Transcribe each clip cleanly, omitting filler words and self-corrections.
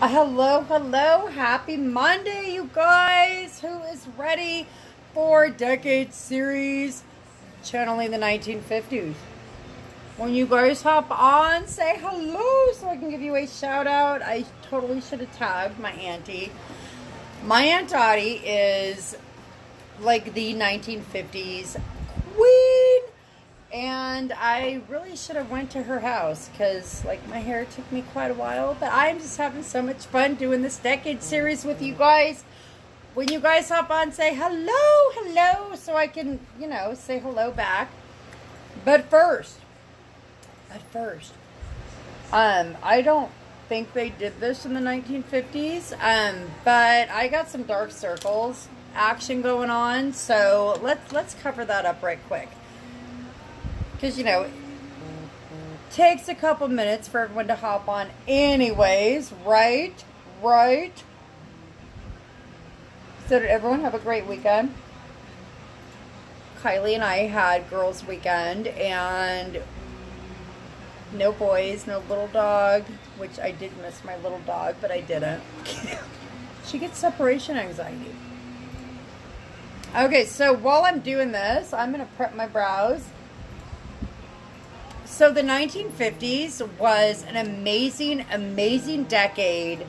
Hello. Happy Monday, you guys. Who is ready for Decade Series channeling the 1950s? When you guys hop on, say hello so I can give you a shout out. I totally should have tagged my auntie. My Aunt Dottie is like the 1950s queen. And I really should have went to her house because, like, my hair took me quite a while. But I'm just having so much fun doing this Decade Series with you guys. When you guys hop on, say hello, so I can, say hello back. But first, I don't think they did this in the 1950s. But I got some dark circles action going on, so let's cover that up right quick. Because, it takes a couple minutes for everyone to hop on anyways, right? So did everyone have a great weekend? Kylie and I had girls' weekend, and no boys, no little dog, which I did miss my little dog, but I didn't. She gets separation anxiety. Okay, so while I'm doing this, I'm going to prep my brows. So the 1950s was an amazing decade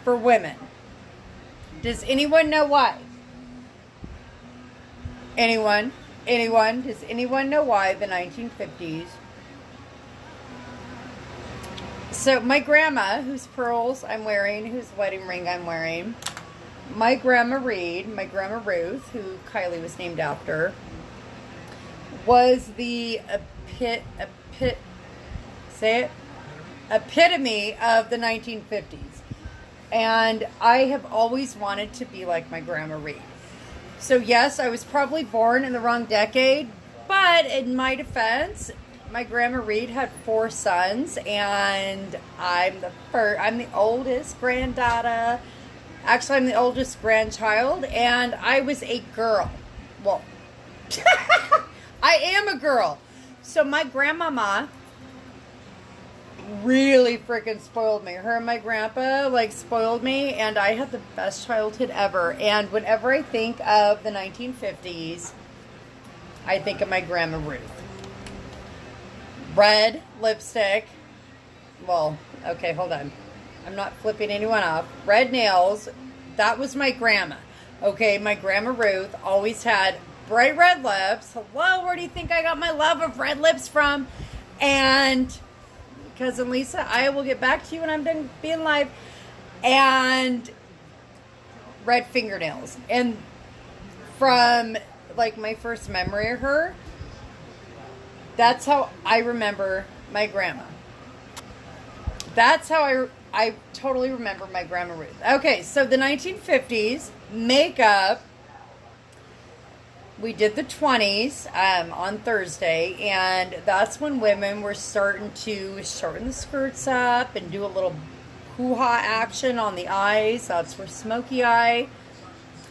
for women. Does anyone know why? Anyone? Does anyone know why the 1950s? So my grandma, whose pearls I'm wearing, whose wedding ring I'm wearing, my grandma Ruth, who Kylie was named after, was the epitome of the 1950s. And I have always wanted to be like my grandma Reed. So yes, I was probably born in the wrong decade, but in my defense, my grandma Reed had 4 sons, and I'm the oldest granddaughter. Actually, I'm the oldest grandchild, and I was a girl. Well, I am a girl. So my grandmama really freaking spoiled me. Her and my grandpa, spoiled me, and I had the best childhood ever. And whenever I think of the 1950s, I think of my grandma Ruth. Red lipstick. Well, okay, hold on. I'm not flipping anyone off. Red nails. That was my grandma. Okay, my grandma Ruth always had bright red lips. Hello, where do you think I got my love of red lips from? And cousin Lisa, I will get back to you when I'm done being live. And red fingernails. And from my first memory of her, that's how I remember my grandma. That's how I totally remember my grandma Ruth. Okay, so the 1950s makeup. We did the 20s on Thursday, and that's when women were starting to shorten the skirts up and do a little hoo-ha action on the eyes. That's where smoky eye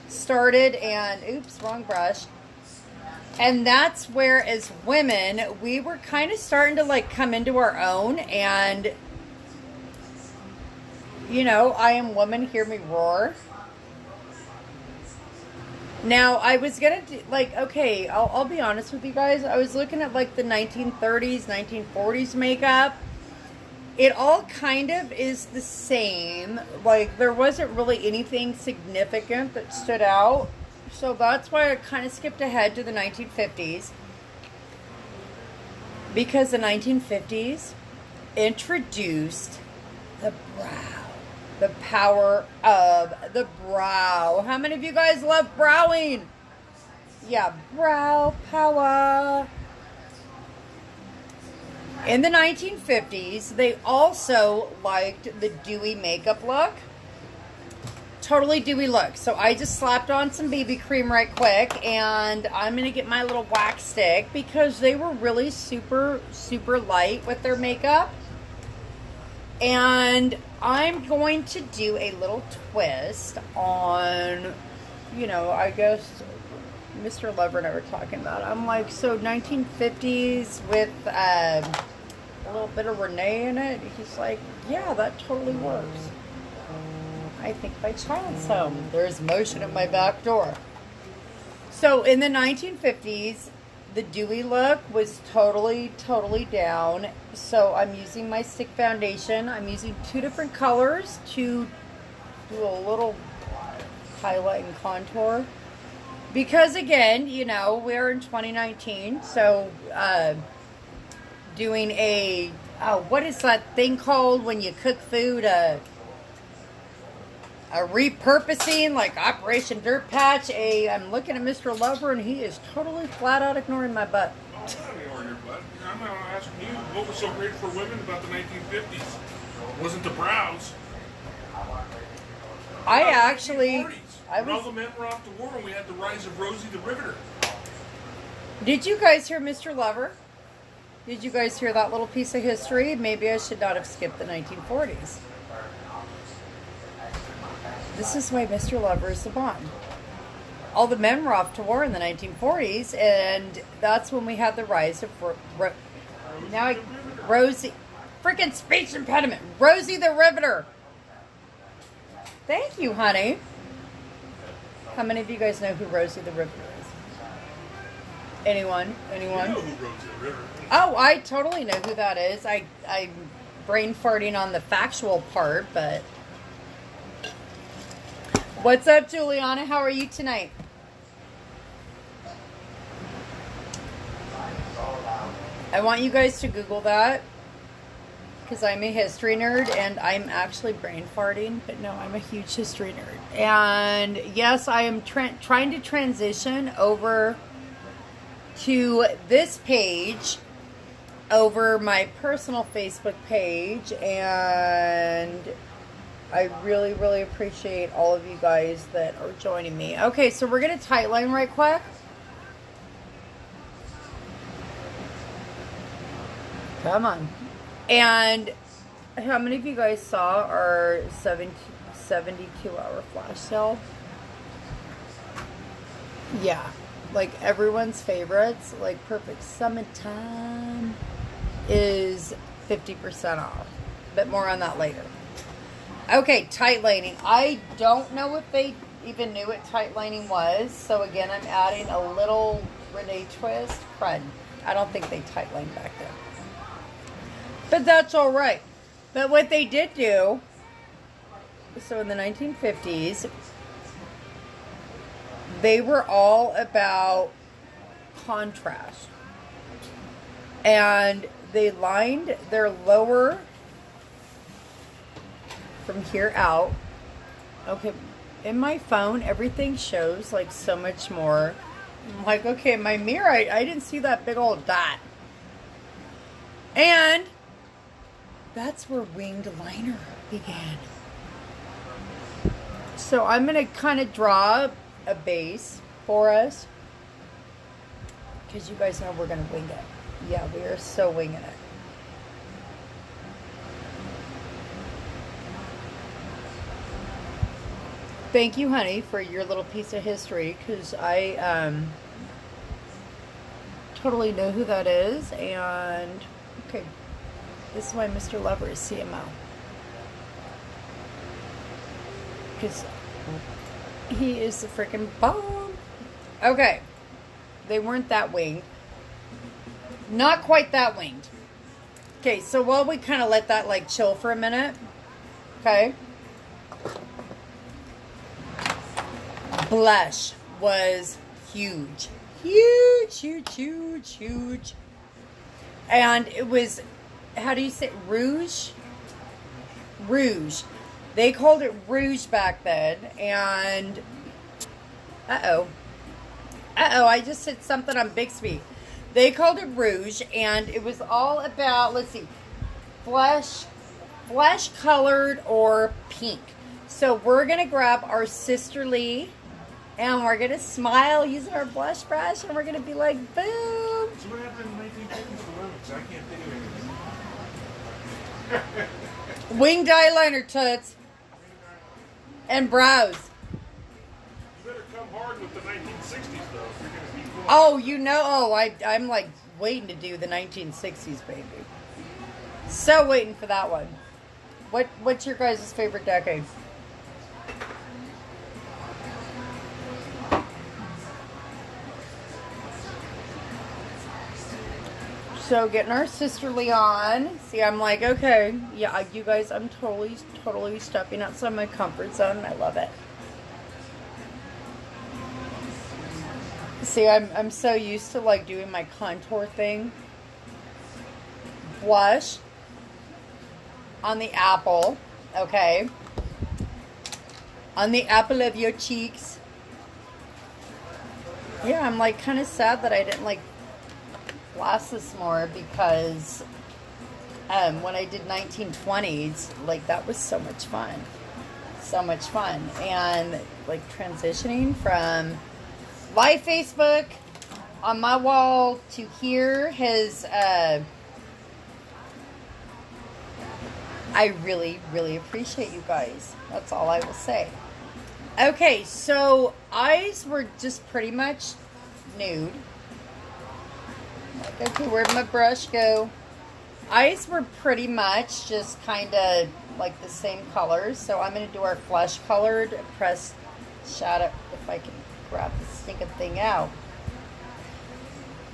started, and oops, wrong brush. And that's where, as women, we were kind of starting to come into our own, and I am woman, hear me roar. Now, I was going to do, okay, I'll be honest with you guys. I was looking at, the 1930s, 1940s makeup. It all kind of is the same. There wasn't really anything significant that stood out. So that's why I kind of skipped ahead to the 1950s. Because the 1950s introduced the brow. The power of the brow. How many of you guys love browing? Yeah, brow power. In the 1950s, they also liked the dewy makeup look. Totally dewy look. So I just slapped on some BB cream right quick, and I'm going to get my little wax stick because they were really super light with their makeup. And I'm going to do a little twist on, I guess Mr. Lover and I were talking about. I'm like, so 1950s with a little bit of Renee in it. He's like, yeah, that totally works. I think my child's home. There's motion at my back door. So in the 1950s, the dewy look was totally down. So I'm using my stick foundation. I'm using 2 different colors to do a little highlight and contour. Because again, you know, we're in 2019, so doing a, what is that thing called when you cook food? A repurposing, like Operation Dirt Patch. I'm looking at Mr. Lover, and he is totally flat out ignoring my butt. I'm not ignoring your butt. I'm not asking you what was so great for women about the 1950s. It wasn't the brows. I actually, when all the men were off to war, and we had the rise of Rosie the Riveter. Did you guys hear Mr. Lover? Did you guys hear that little piece of history? Maybe I should not have skipped the 1940s. This is why Mr. Lover is the Bond. All the men were off to war in the 1940s, and that's when we had the rise of Rosie, freaking speech impediment, Rosie the Riveter. Thank you, honey. How many of you guys know who Rosie the Riveter is? Anyone? You know who Rosie the Riveter is. Oh, I totally know who that is. I'm brain farting on the factual part, but... What's up, Juliana? How are you tonight? I want you guys to Google that because I'm a history nerd and I'm actually brain farting, but no, I'm a huge history nerd. And yes, I am trying to transition over to this page over my personal Facebook page, and I really appreciate all of you guys that are joining me. Okay, so we're going to tightline right quick. Come on. And how many of you guys saw our 72-hour flash sale? Yeah, like everyone's favorites, like Perfect Summertime is 50% off. But more on that later. Okay, tight lining. I don't know if they even knew what tight lining was. So again, I'm adding a little Renee twist. Crud. I don't think they tight lined back then. But that's all right. But what they did do, so in the 1950s, they were all about contrast. And they lined their lower from here out. Okay, in my phone, everything shows like so much more. I'm like, okay, my mirror, I didn't see that big old dot. And that's where winged liner began. So I'm going to kind of draw a base for us, because you guys know we're going to wing it. Yeah, we are so winging it. Thank you, honey, for your little piece of history, because I totally know who that is. And okay, this is why Mr. Lover is CMO, because he is the freaking bomb. Okay, they weren't that winged. Not quite that winged. Okay, so while we kind of let that like chill for a minute, okay. Blush was huge. Huge. And it was, how do you say, rouge? Rouge. They called it rouge back then. And, uh-oh, I just said something on Bixby. They called it rouge, and it was all about, let's see, flesh colored or pink. So we're going to grab our Sisterly, and we're going to smile using our blush brush, and we're going to be like, boom. So what happened in the 1950s for women? I can't think of anything. Winged eyeliner, toots. And brows. You better come hard with the 1960s, though, if you're going to be cool. Oh, you know, I'm like waiting to do the 1960s, baby. So waiting for that one. What's your guys' favorite decade? So getting our sisterly on. See, I'm like, okay, yeah, you guys, I'm totally stepping outside my comfort zone. And I love it. See, I'm so used to like doing my contour thing. Blush on the apple, okay? On the apple of your cheeks. Yeah, I'm like kind of sad that I didn't like blast this more because when I did 1920s, like that was so much fun. So much fun. And like transitioning from live Facebook on my wall to here has, I really, really appreciate you guys. That's all I will say. Okay, so eyes were just pretty much nude. Like, okay, where'd my brush go? Eyes were pretty much just kind of like the same colors. So I'm going to do our flesh colored pressed shadow. If I can grab this stinking thing out.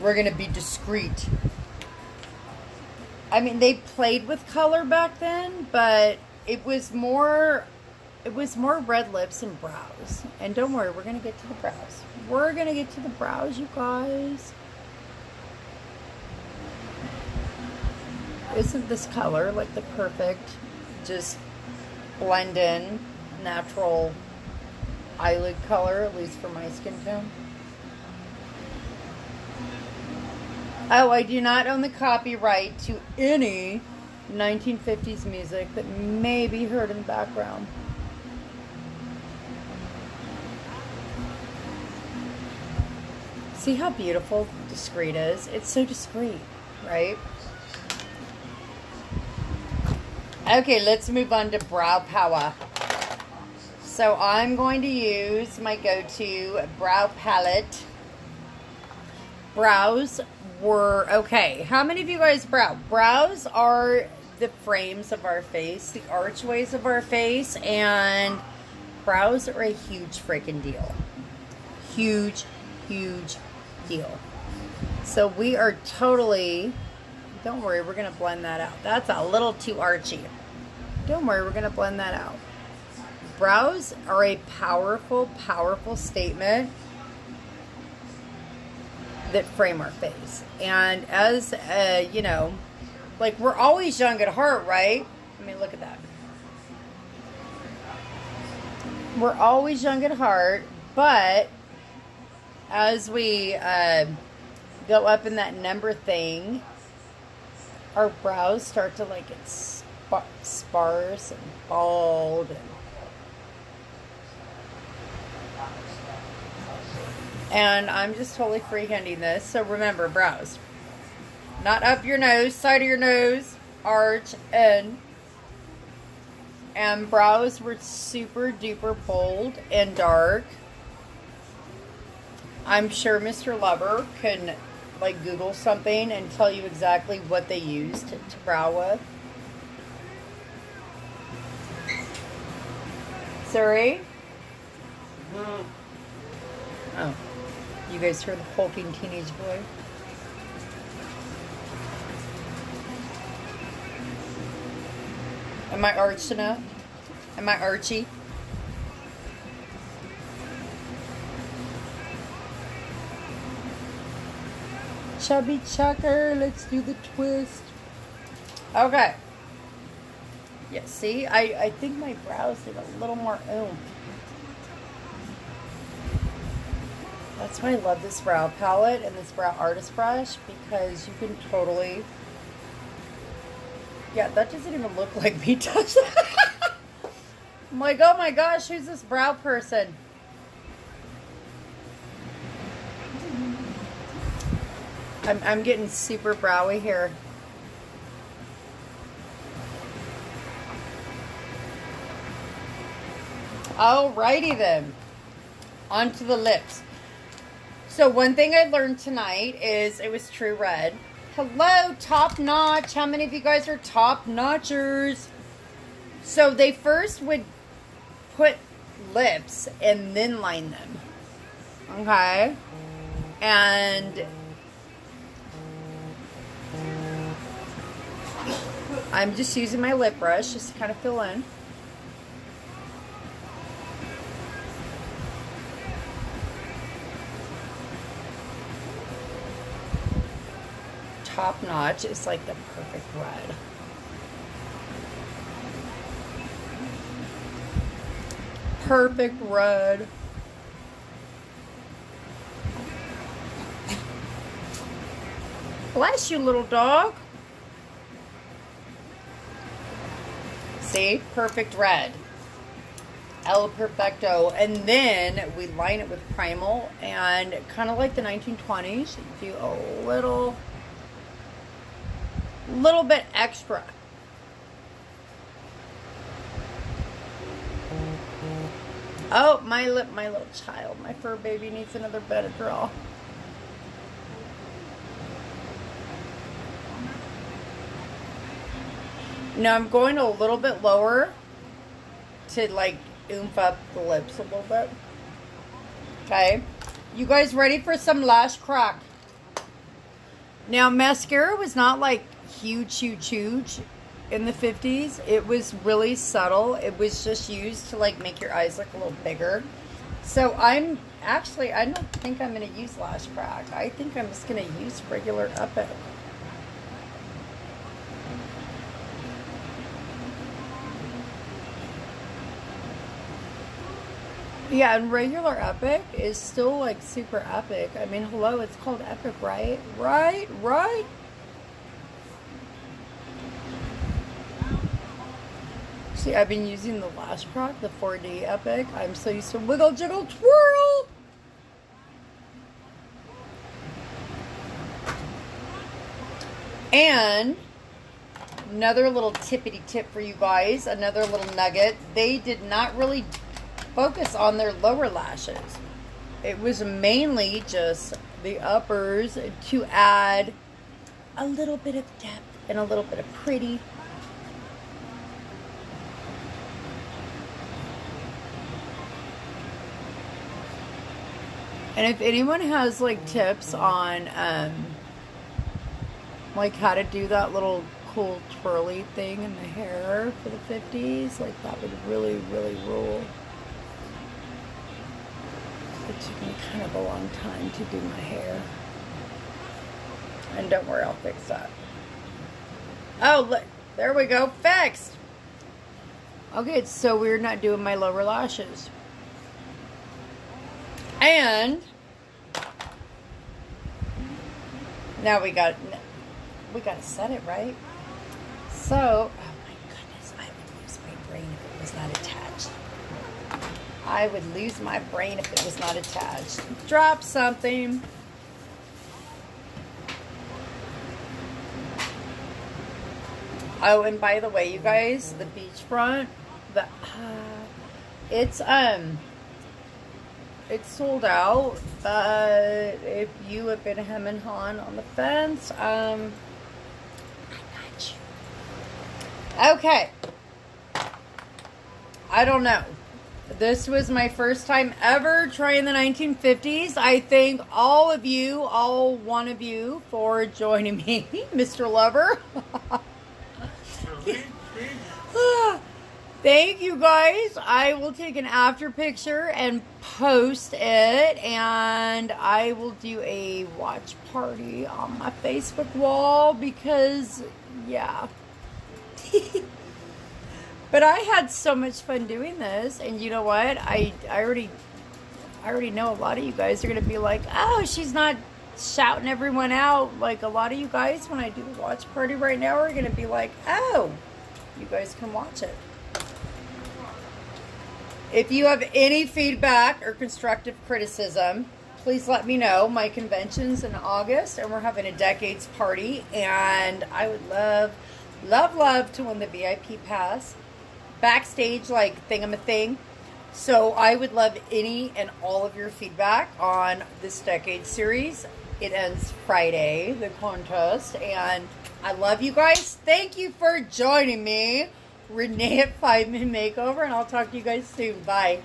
We're going to be discreet. I mean, they played with color back then, but it was more red lips and brows. And don't worry, we're going to get to the brows. We're going to get to the brows, you guys. Isn't this color like the perfect, just blend in, natural eyelid color, at least for my skin tone? Oh, I do not own the copyright to any 1950s music that may be heard in the background. See how beautiful discreet is? It's so discreet, right? Okay, let's move on to brow power. So I'm going to use my go-to brow palette. Brows were, okay, how many of you guys brows are the frames of our face, the archways of our face, and brows are a huge freaking deal. Huge deal. So we are totally, don't worry, we're going to blend that out. That's a little too archy. Don't worry, we're going to blend that out. Brows are a powerful statement that frame our face. And as, you know, like we're always young at heart, right? I mean, look at that. We're always young at heart, but as we go up in that number thing, our brows start to like get sparse and bald and I'm just totally freehanding this. So remember, brows, not up your nose, side of your nose, arch, and brows were super duper bold and dark. I'm sure Mr. Lover can like Google something and tell you exactly what they used to brow with. Sorry? Oh. You guys heard the hulking teenage boy? Am I arched enough? Am I archy? Chubby chucker, let's do the twist. Okay. Yeah, see, I think my brows need a little more oomph. That's why I love this brow palette and this brow artist brush, because you can totally... Yeah, that doesn't even look like me, does it? I'm like, oh my gosh, who's this brow person? I'm getting super browy here. Alrighty then. On to the lips. So one thing I learned tonight is it was True Red. Hello, Top Notch. How many of you guys are Top Notchers? So they first would put lips and then line them. Okay? And I'm just using my lip brush just to kind of fill in. Top notch is like the perfect red. Perfect red. Bless you, little dog. See? Perfect red. El Perfecto. And then we line it with Primal and kind of like the 1920s, do a little bit extra. Oh, my little child, my fur baby needs another Benadryl. Now I'm going a little bit lower to like oomph up the lips a little bit. Okay. You guys ready for some lash crack? Now mascara was not like huge in the 50s. It was really subtle. It was just used to like make your eyes look a little bigger. So I don't think I'm going to use lash crack. I think I'm just going to use regular Epic. Yeah, and regular Epic is still like super epic. I mean, hello, it's called Epic, right? Right? See, I've been using the Lash Crack, the 4D Epic. I'm so used to wiggle, jiggle, twirl. And another little tippity tip for you guys, another little nugget. They did not really focus on their lower lashes. It was mainly just the uppers to add a little bit of depth and a little bit of pretty. And if anyone has like tips on like how to do that little cool twirly thing in the hair for the 50s, like that would really rule. It took me kind of a long time to do my hair. And don't worry, I'll fix that. Oh, look, there we go, fixed. Okay, it's so weird not doing my lower lashes. And now we got to set it right. So, oh my goodness, I would lose my brain if it was not attached. I would lose my brain if it was not attached. Drop something. Oh, and by the way, you guys, the beachfront, it's sold out. But if you have been hem and hawing on the fence, I got you. Okay. I don't know. This was my first time ever trying the 1950s. I thank all of you, all one of you, for joining me, Mr. Lover. Thank you guys. I will take an after picture and post it, and I will do a watch party on my Facebook wall because, yeah. But I had so much fun doing this, and you know what? I already know a lot of you guys are going to be like, oh, she's not shouting everyone out. Like, a lot of you guys, when I do the watch party right now, are going to be like, oh, you guys can watch it. If you have any feedback or constructive criticism, please let me know. My convention's in August, and we're having a decades party, and I would love to win the VIP pass. Backstage, like, thingamathing. So I would love any and all of your feedback on this decade series. It ends Friday, the contest, and I love you guys. Thank you for joining me. Renee at 5 Min Makeover, and I'll talk to you guys soon. Bye.